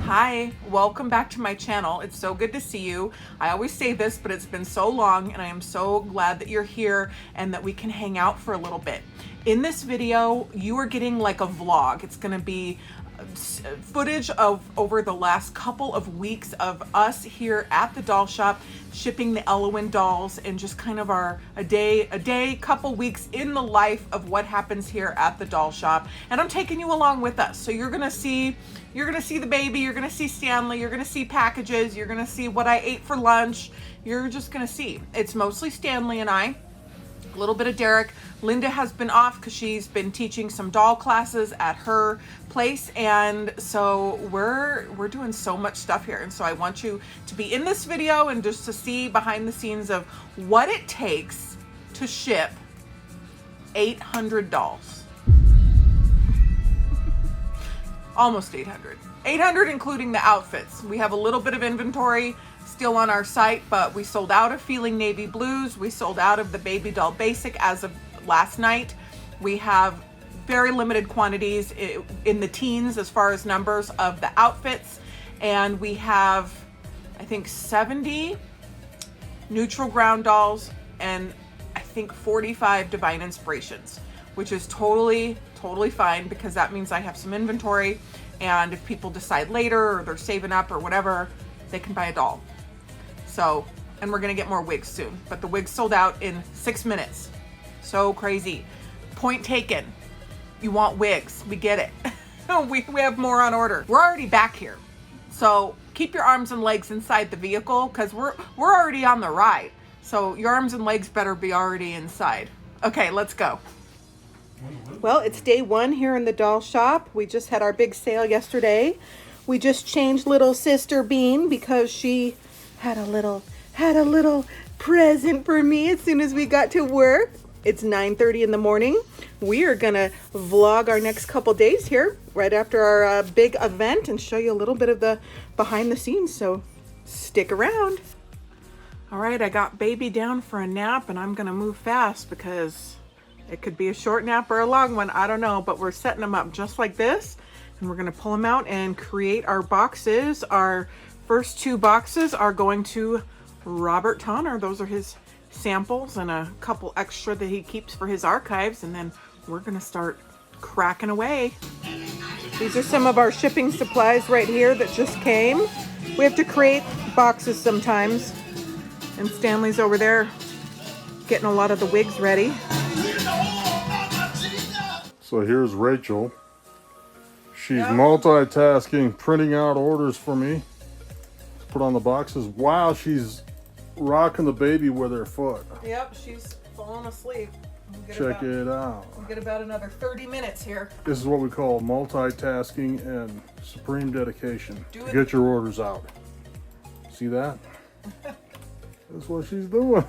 Hi, welcome back to my channel. It's so good to see you. I always say this, but it's been so long and I am so glad that you're here and that we can hang out for a little bit. In this video, you are getting like a vlog. It's gonna be footage of over the last couple of weeks of us here at the doll shop shipping the Ellowyne dolls, and just kind of our a day, couple weeks in the life of what happens here at the doll shop. And I'm taking you along with us. So you're gonna see the baby, you're gonna see Stanley, you're gonna see packages, you're gonna see what I ate for lunch. You're just gonna see. It's mostly Stanley and I. A little bit of Derek. Linda has been off because she's been teaching some doll classes at her place, and so we're doing so much stuff here. And so I want you to be in this video and just to see behind the scenes of what it takes to ship 800 dolls. Almost 800. 800 including the outfits. We have a little bit of inventory still on our site, but we sold out of Feeling Navy Blues. We sold out of the Baby Doll Basic as of last night. We have very limited quantities in the teens as far as numbers of the outfits. And we have, I think, 70 neutral ground dolls and I think 45 Divine Inspirations, which is totally fine because that means I have some inventory. And if people decide later or they're saving up or whatever, they can buy a doll. So, and we're gonna get more wigs soon, but the wigs sold out in 6 minutes. So crazy. Point taken. You want wigs, we get it. we have more on order. We're already back here. So keep your arms and legs inside the vehicle because we're already on the ride. So your arms and legs better be already inside. Okay, let's go. Well, it's day one here in the doll shop. We just had our big sale yesterday. We just changed little sister Bean because she had a little present for me as soon as we got to work. It's 9:30 in the morning. We are gonna vlog our next couple days here right after our big event and show you a little bit of the behind the scenes, so stick around. All right, I got baby down for a nap and I'm gonna move fast because it could be a short nap or a long one, I don't know, but we're setting them up just like this and we're gonna pull them out and create our boxes. Our first 2 boxes are going to Robert Tonner. Those are his samples and a couple extra that he keeps for his archives, and then we're gonna start cracking away. These are some of our shipping supplies right here that just came. We have to create boxes sometimes, and Stanley's over there getting a lot of the wigs ready. So here's Rachel. She's multitasking, printing out orders for me to put on the boxes while she's rocking the baby with her foot. Yep, she's falling asleep. Check it out. We'll get about another 30 minutes here. This is what we call multitasking and supreme dedication to get your orders out. See that? That's what she's doing.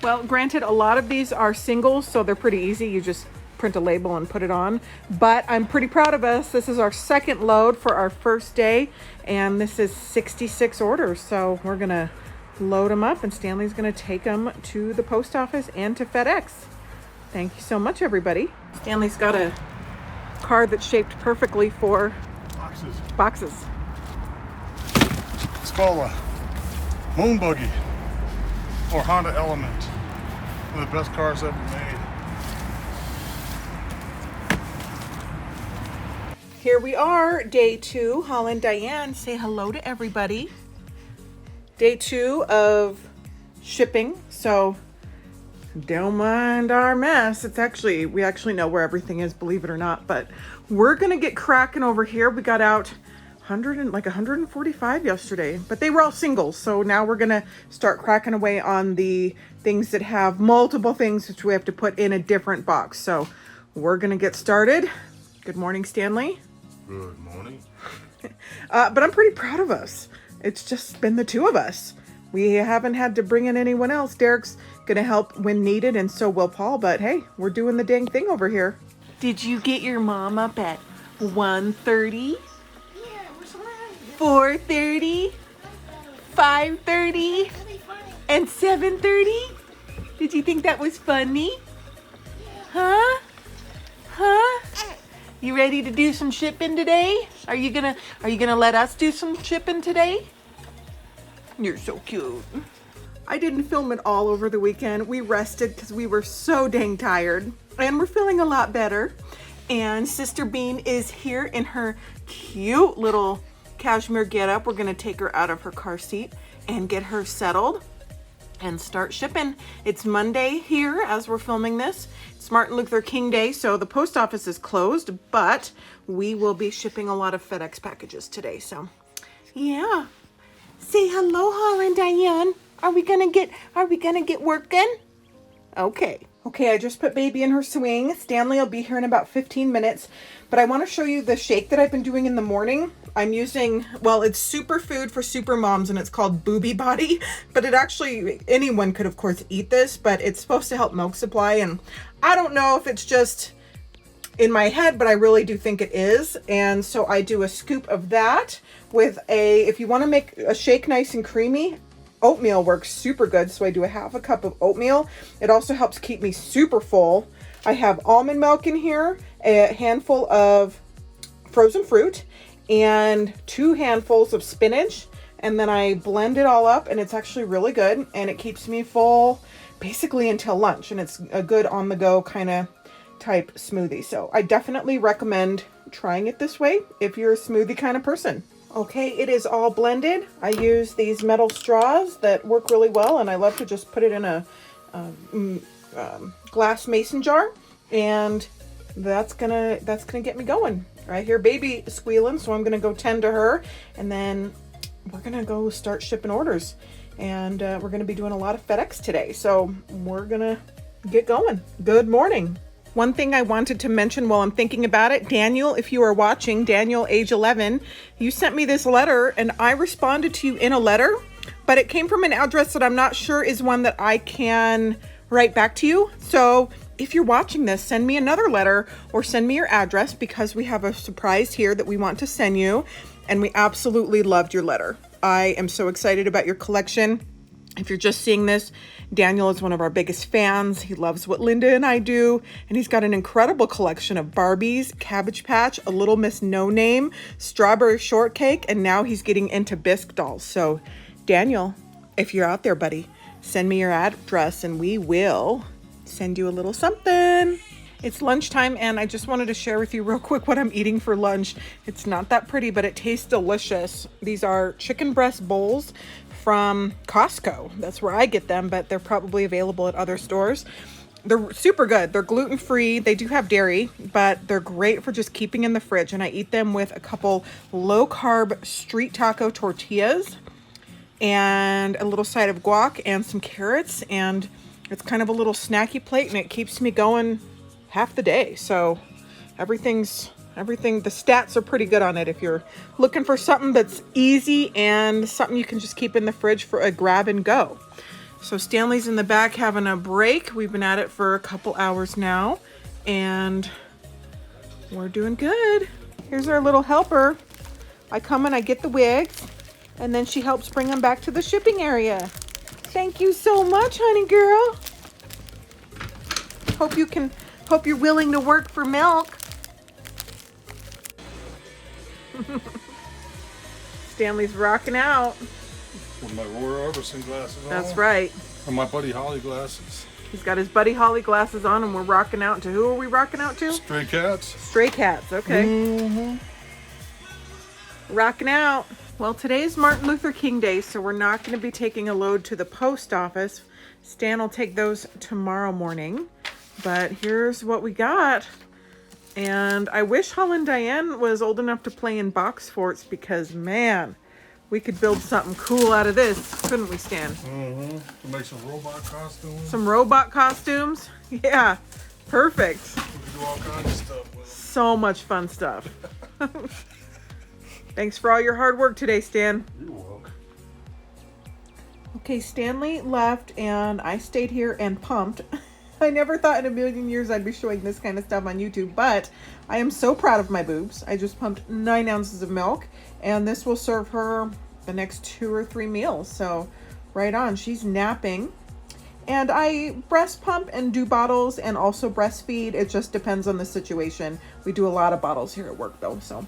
Well, granted, a lot of these are singles, so they're pretty easy. You just print a label and put it on. But I'm pretty proud of us. This is our second load for our first day, and this is 66 orders. So we're gonna load them up, and Stanley's gonna take them to the post office and to FedEx. Thank you so much, everybody. Stanley's got a card that's shaped perfectly for boxes. It's called a Moon Buggy or Honda Element. One of the best cars ever made. Here we are, day 2. Holland Diane, say hello to everybody. Day 2 of shipping, so don't mind our mess. We actually know where everything is, believe it or not, but we're gonna get cracking over here. We got out 145 yesterday, but they were all singles, so now we're gonna start cracking away on the things that have multiple things which we have to put in a different box. So we're gonna get started. Good morning, Stanley. Good morning. But I'm pretty proud of us. It's just been the 2 of us. We haven't had to bring in anyone else. Derek's gonna help when needed, and so will Paul, but hey, we're doing the dang thing over here. Did you get your mom up at 1:30? Yeah, what's around? 4:30? 5:30? And 7:30? Did you think that was funny? Huh? Huh? You ready to do some shipping today? Are you gonna let us do some shipping today? You're so cute. I didn't film it all over the weekend. We rested because we were so dang tired, and we're feeling a lot better. And Sister Bean is here in her cute little cashmere getup. We're gonna take her out of her car seat and get her settled and start shipping. It's Monday here as we're filming this. It's Martin Luther King Day, so the post office is closed, but we will be shipping a lot of FedEx packages today. So yeah, say hello, Holland Diane. Are we gonna get working? Okay, I just put baby in her swing. Stanley will be here in about 15 minutes, but I want to show you the shake that I've been doing in the morning. I'm using, well, it's superfood for super moms, and it's called Booby Body, but it actually, anyone could of course eat this, but it's supposed to help milk supply, and I don't know if it's just in my head, but I really do think it is. And so I do a scoop of that with if you want to make a shake nice and creamy, oatmeal works super good. So I do a half a cup of oatmeal. It also helps keep me super full. I have almond milk in here, a handful of frozen fruit, and 2 handfuls of spinach. And then I blend it all up, and it's actually really good. And it keeps me full basically until lunch. And it's a good on the go kind of type smoothie. So I definitely recommend trying it this way if you're a smoothie kind of person. Okay, it is all blended. I use these metal straws that work really well, and I love to just put it in a glass mason jar, and that's gonna get me going. I hear baby squealing, so I'm gonna go tend to her, and then we're gonna go start shipping orders, and we're gonna be doing a lot of FedEx today, so we're gonna get going. Good morning. One thing I wanted to mention while I'm thinking about it, Daniel, if you are watching, Daniel, age 11, you sent me this letter, and I responded to you in a letter, but it came from an address that I'm not sure is one that I can write back to you. So if you're watching this, send me another letter or send me your address, because we have a surprise here that we want to send you, and we absolutely loved your letter. I am so excited about your collection. If you're just seeing this, Daniel is one of our biggest fans. He loves what Linda and I do, and he's got an incredible collection of Barbies, Cabbage Patch, a Little Miss No Name, Strawberry Shortcake, and now he's getting into bisque dolls. So Daniel, if you're out there, buddy, send me your address and we will send you a little something. It's lunchtime, and I just wanted to share with you real quick what I'm eating for lunch. It's not that pretty, but it tastes delicious. These are chicken breast bowls from Costco. That's where I get them, but they're probably available at other stores. They're super good. They're gluten-free. They do have dairy, but they're great for just keeping in the fridge. And I eat them with a couple low-carb street taco tortillas and a little side of guac and some carrots. And it's kind of a little snacky plate, and it keeps me going half the day. So everything, the stats are pretty good on it if you're looking for something that's easy and something you can just keep in the fridge for a grab and go. So Stanley's in the back having a break. We've been at it for a couple hours now, and we're doing good. Here's our little helper. I come and I get the wigs, and then she helps bring them back to the shipping area. Thank you so much, honey girl. Hope you're willing to work for milk. Stanley's rocking out. With my Roy Orbison glasses on. That's right. And my Buddy Holly glasses. He's got his Buddy Holly glasses on, and we're rocking out to who are we rocking out to? Stray Cats. Stray Cats, okay. Mm-hmm. Rocking out. Well, today's Martin Luther King Day, so we're not going to be taking a load to the post office. Stan will take those tomorrow morning. But here's what we got. And I wish Holland Diane was old enough to play in box forts, because, man, we could build something cool out of this, couldn't we, Stan? Mm-hmm. Make some robot costumes. Some robot costumes? Yeah, perfect. We can do all kinds of stuff with them. So much fun stuff. Thanks for all your hard work today, Stan. You're welcome. Okay, Stanley left, and I stayed here and pumped. I never thought in a million years I'd be showing this kind of stuff on YouTube, but I am so proud of my boobs. I just pumped 9 ounces of milk, and this will serve her the next 2 or 3 meals. So right on. She's napping, And I breast pump and do bottles and also breastfeed. It just depends on the situation. We do a lot of bottles here at work though, so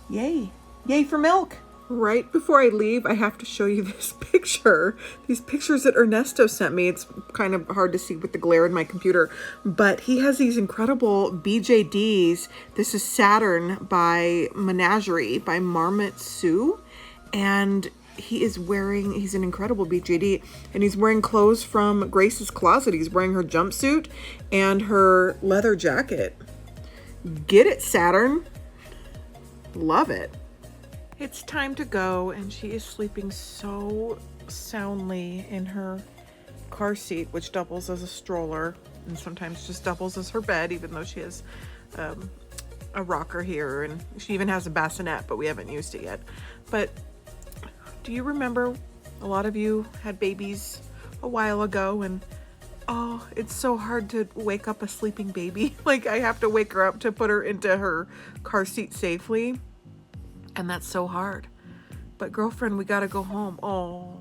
yay. Yay for milk. Right before I leave, I have to show you this picture. These pictures that Ernesto sent me. It's kind of hard to see with the glare in my computer, but he has these incredible BJDs. This is Saturn by Menagerie by Marmot Sue, and he's an incredible BJD, and he's wearing clothes from Grace's closet. He's wearing her jumpsuit and her leather jacket. Get it, Saturn. Love it. It's time to go, and she is sleeping so soundly in her car seat, which doubles as a stroller and sometimes just doubles as her bed, even though she has a rocker here, and she even has a bassinet, but we haven't used it yet. But do you remember, a lot of you had babies a while ago, and oh, it's so hard to wake up a sleeping baby. Like, I have to wake her up to put her into her car seat safely. And that's so hard. But girlfriend, we gotta go home. Oh,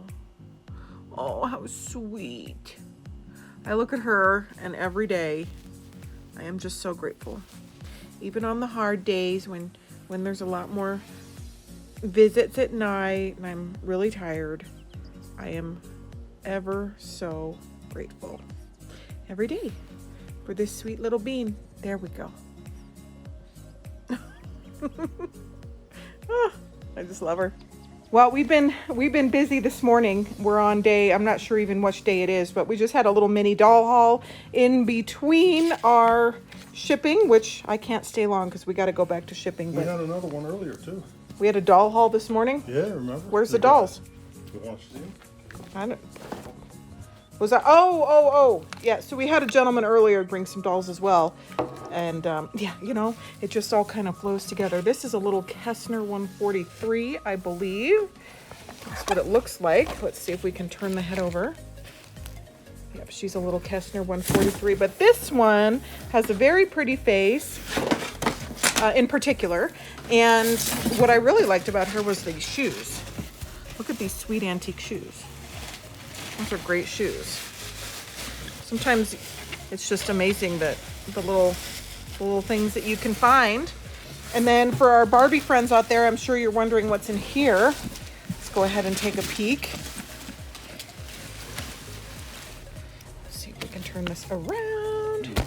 how sweet. I look at her, and every day I am just so grateful. Even on the hard days when there's a lot more visits at night and I'm really tired, I am ever so grateful every day for this sweet little bean. There we go. Oh, I just love her. Well, we've been busy this morning. We're on day, I'm not sure even which day it is, but we just had a little mini doll haul in between our shipping, which I can't stay long because we got to go back to shipping. We had another one earlier too. We had a doll haul this morning. Yeah, remember? Where's the dolls? You want to see them? I don't. Was that? Oh. Yeah, so we had a gentleman earlier bring some dolls as well. And yeah, you know, it just all kind of flows together. This is a little Kessner 143, I believe. That's what it looks like. Let's see if we can turn the head over. Yep, she's a little Kessner 143. But this one has a very pretty face in particular. And what I really liked about her was these shoes. Look at these sweet antique shoes. Those are great shoes. Sometimes it's just amazing that the little things that you can find. And then for our Barbie friends out there, I'm sure you're wondering what's in here. Let's go ahead and take a peek. Let's see if we can turn this around.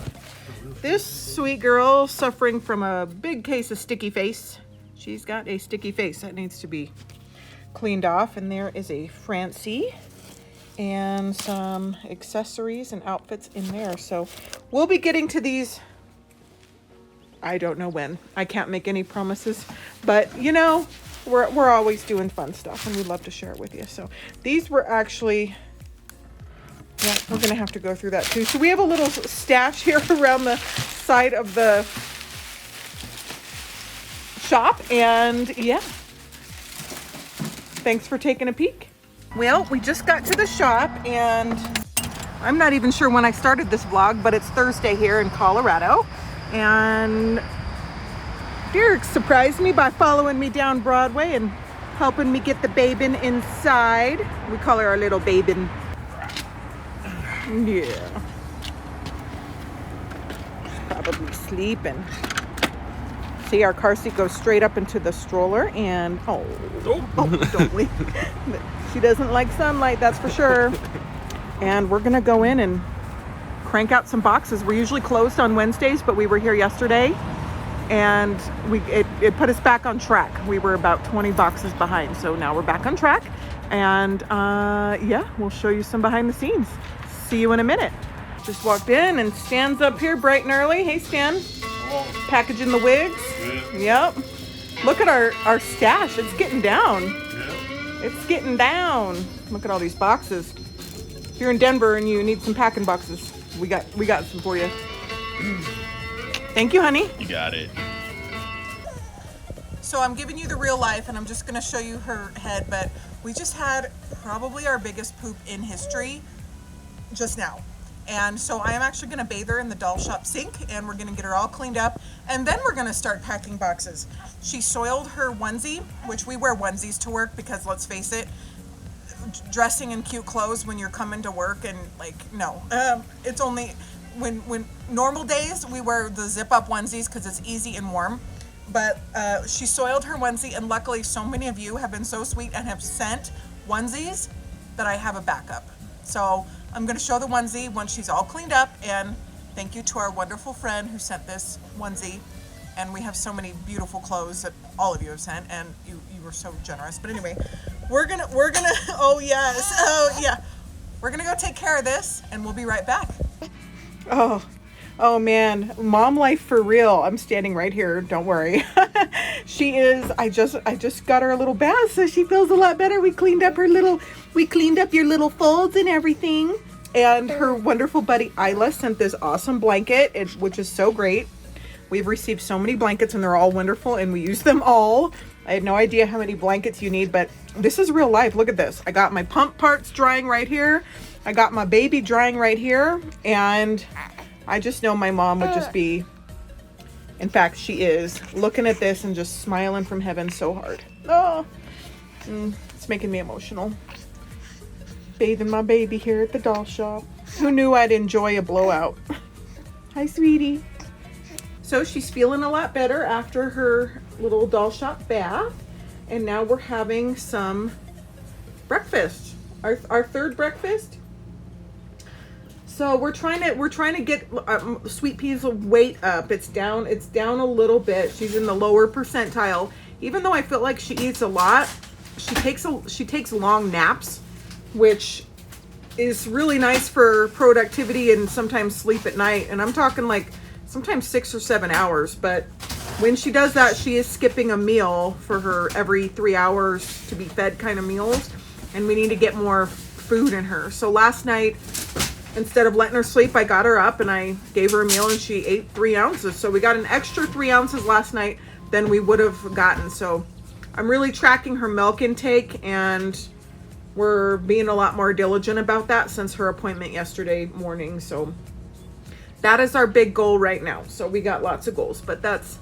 This sweet girl suffering from a big case of sticky face. She's got a sticky face that needs to be cleaned off. And there is a Francie and some accessories and outfits in there. So we'll be getting to these, I don't know when. I can't make any promises, but you know, we're always doing fun stuff and we'd love to share it with you. So these were actually, yeah, we're gonna have to go through that too. So we have a little stash here around the side of the shop, and yeah, thanks for taking a peek. Well, we just got to the shop, and I'm not even sure when I started this vlog, but it's Thursday here in Colorado. And Derek surprised me by following me down Broadway and helping me get the babin inside. We call her our little babin. Yeah. She's probably sleeping. See, our car seat goes straight up into the stroller, and oh don't we? She doesn't like sunlight, that's for sure. And we're gonna go in and crank out some boxes. We're usually closed on Wednesdays, but we were here yesterday, and it put us back on track. We were about 20 boxes behind, so now we're back on track. And yeah, we'll show you some behind the scenes. See you in a minute. Just walked in, and Stan's up here bright and early. Hey, Stan. Packaging the wigs. Yep. Look at our stash. It's getting down. It's getting down. Look at all these boxes. If you're in Denver and you need some packing boxes, we got some for you. Thank you, honey. You got it. So I'm giving you the real life, and I'm just gonna show you her head, but we just had probably our biggest poop in history just now. And so I am actually gonna bathe her in the doll shop sink, and we're gonna get her all cleaned up, and then we're gonna start packing boxes. She soiled her onesie, which we wear onesies to work because, let's face it, dressing in cute clothes when you're coming to work, and like, no. It's only when normal days we wear the zip up onesies because it's easy and warm. But she soiled her onesie, and luckily so many of you have been so sweet and have sent onesies that I have a backup. So I'm going to show the onesie once she's all cleaned up, and thank you to our wonderful friend who sent this onesie. And we have so many beautiful clothes that all of you have sent, and you were so generous. But anyway, we're gonna oh yes, oh yeah, we're gonna go take care of this, and we'll be right back. Oh man, mom life for real. I'm standing right here, don't worry. She is, I just got her a little bath, so she feels a lot better. We cleaned up your little folds and everything. And her wonderful buddy Isla sent this awesome blanket, which is so great. We've received so many blankets, and they're all wonderful, and we use them all. I had no idea how many blankets you need, but this is real life. Look at this. I got my pump parts drying right here. I got my baby drying right here, and I just know my mom would just be, in fact, she is, looking at this and just smiling from heaven so hard. Oh, it's making me emotional. Bathing my baby here at the doll shop. Who knew I'd enjoy a blowout? Hi, sweetie. So she's feeling a lot better after her little doll shop bath. And now we're having some breakfast. Our third breakfast. So we're trying to get Sweet Pea's weight up. It's down a little bit. She's in the lower percentile. Even though I feel like she eats a lot, she takes long naps, which is really nice for productivity and sometimes sleep at night. And I'm talking like sometimes 6 or 7 hours. But when she does that, she is skipping a meal for her every 3 hours to be fed kind of meals. And we need to get more food in her. So last night, instead of letting her sleep, I got her up and I gave her a meal, and she ate 3 ounces. So we got an extra 3 ounces last night than we would have gotten. So I'm really tracking her milk intake, and we're being a lot more diligent about that since her appointment yesterday morning. So that is our big goal right now. So we got lots of goals, but that's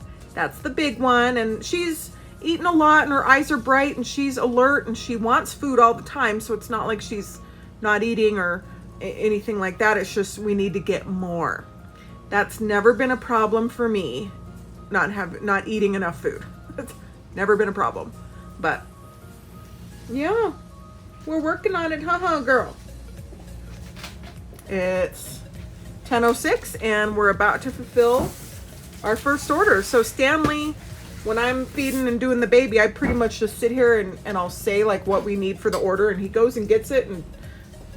the big one. And she's eating a lot, and her eyes are bright, and she's alert, and she wants food all the time. So it's not like she's not eating or anything like that. It's just we need to get more. That's never been a problem for me, not eating enough food. It's never been a problem. But yeah, we're working on it, girl. It's 10:06 and we're about to fulfill our first order. So Stanley, when I'm feeding and doing the baby, I pretty much just sit here and I'll say like what we need for the order, and he goes and gets it and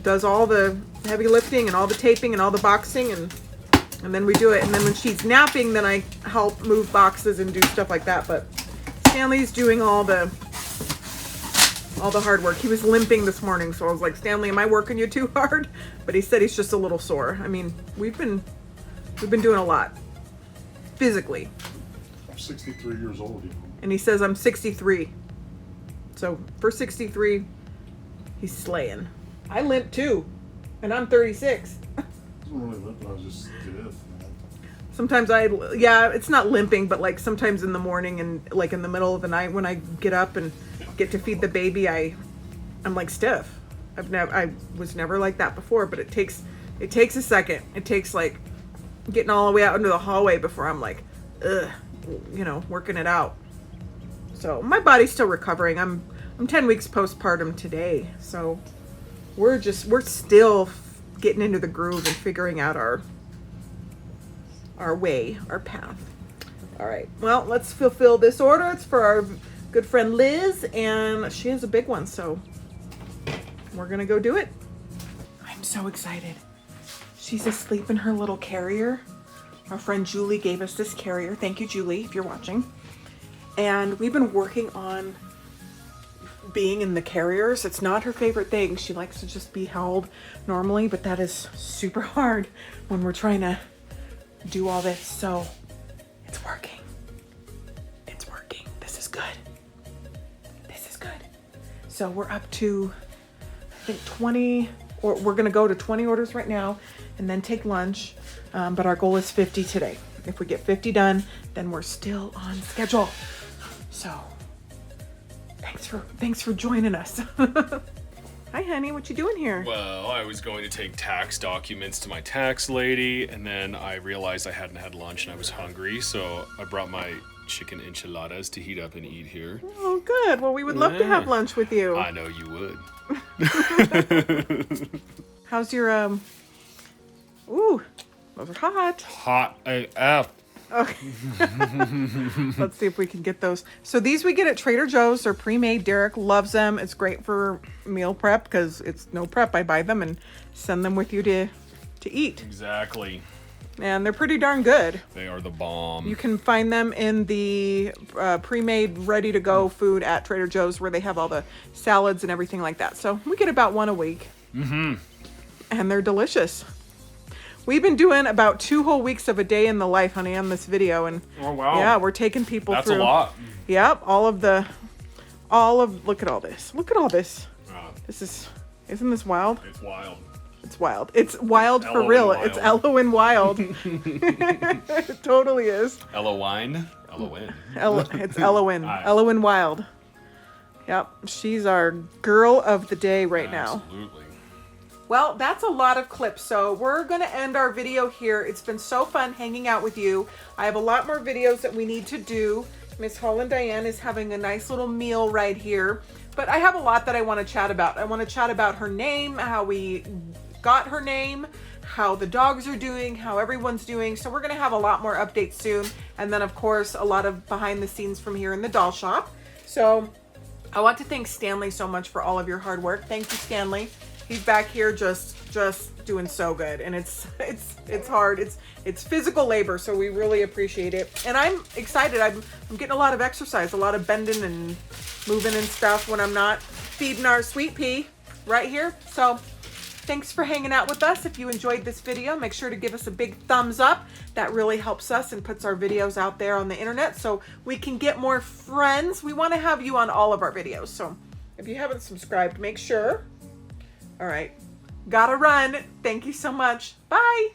does all the heavy lifting and all the taping and all the boxing, and then we do it. And then when she's napping, then I help move boxes and do stuff like that. But Stanley's doing all the hard work. He was limping this morning, so I was like, Stanley, am I working you too hard? But he said he's just a little sore. I mean, we've been doing a lot physically. I'm 63 years old, you know. And he says I'm 63. So for 63, he's slaying. I limp too, and I'm 36. I wasn't really limping, I was just stiff, man. Sometimes it's not limping, but like sometimes in the morning and like in the middle of the night when I get up and get to feed the baby, I'm like stiff. I was never like that before, but it takes a second. It takes like getting all the way out into the hallway before I'm like, working it out. So my body's still recovering. I'm 10 weeks postpartum today, so we're still getting into the groove and figuring out our path. All right, well, let's fulfill this order. It's for our good friend Liz, and she has a big one, so we're gonna go do it. I'm so excited. She's asleep in her little carrier. Our friend Julie gave us this carrier. Thank you, Julie, if you're watching. And we've been working on being in the carriers. It's not her favorite thing. She likes to just be held normally, but that is super hard when we're trying to do all this. So it's working. It's working. This is good. This is good. So we're up to, I think 20, or we're gonna go to 20 orders right now and then take lunch. But our goal is 50 today. If we get 50 done, then we're still on schedule. So thanks for joining us. Hi, honey. What you doing here? Well, I was going to take tax documents to my tax lady, and then I realized I hadn't had lunch and I was hungry, so I brought my chicken enchiladas to heat up and eat here. Oh, good. Well, we would love to have lunch with you. I know you would. How's your, Ooh, those are hot. Hot AF. Okay. Let's see if we can get those. So these we get at Trader Joe's. They're pre-made. Derek loves them. It's great for meal prep because it's no prep. I buy them and send them with you to eat. Exactly. And they're pretty darn good. They are the bomb. You can find them in the pre-made, ready-to-go food at Trader Joe's where they have all the salads and everything like that. So we get about one a week. Mm-hmm. And they're delicious. We've been doing about 2 whole weeks of a day in the life, honey, on this video. And oh, wow. Yeah, we're taking people through. That's a lot. Yep. Look at all this. Look at all this. Isn't this wild? It's wild. It's wild. It's wild for Ellowyne real. Wilde. It's Ellowyne Wilde. It totally is. Ellowyne? Ellowyne. It's Ellowyne. Aye. Ellowyne Wilde. Yep. She's our girl of the day right now. Absolutely. Well, that's a lot of clips, so we're going to end our video here. It's been so fun hanging out with you. I have a lot more videos that we need to do. Miss Holland Diane is having a nice little meal right here. But I have a lot that I want to chat about. I want to chat about her name, how we got her name, how the dogs are doing, how everyone's doing. So we're going to have a lot more updates soon. And then, of course, a lot of behind the scenes from here in the doll shop. So I want to thank Stanley so much for all of your hard work. Thank you, Stanley. He's back here just doing so good, and it's hard. It's physical labor, so we really appreciate it. And I'm excited. I'm getting a lot of exercise, a lot of bending and moving and stuff when I'm not feeding our sweet pea right here. So thanks for hanging out with us. If you enjoyed this video, make sure to give us a big thumbs up. That really helps us and puts our videos out there on the internet so we can get more friends. We want to have you on all of our videos. So if you haven't subscribed, make sure. All right. Gotta run. Thank you so much. Bye.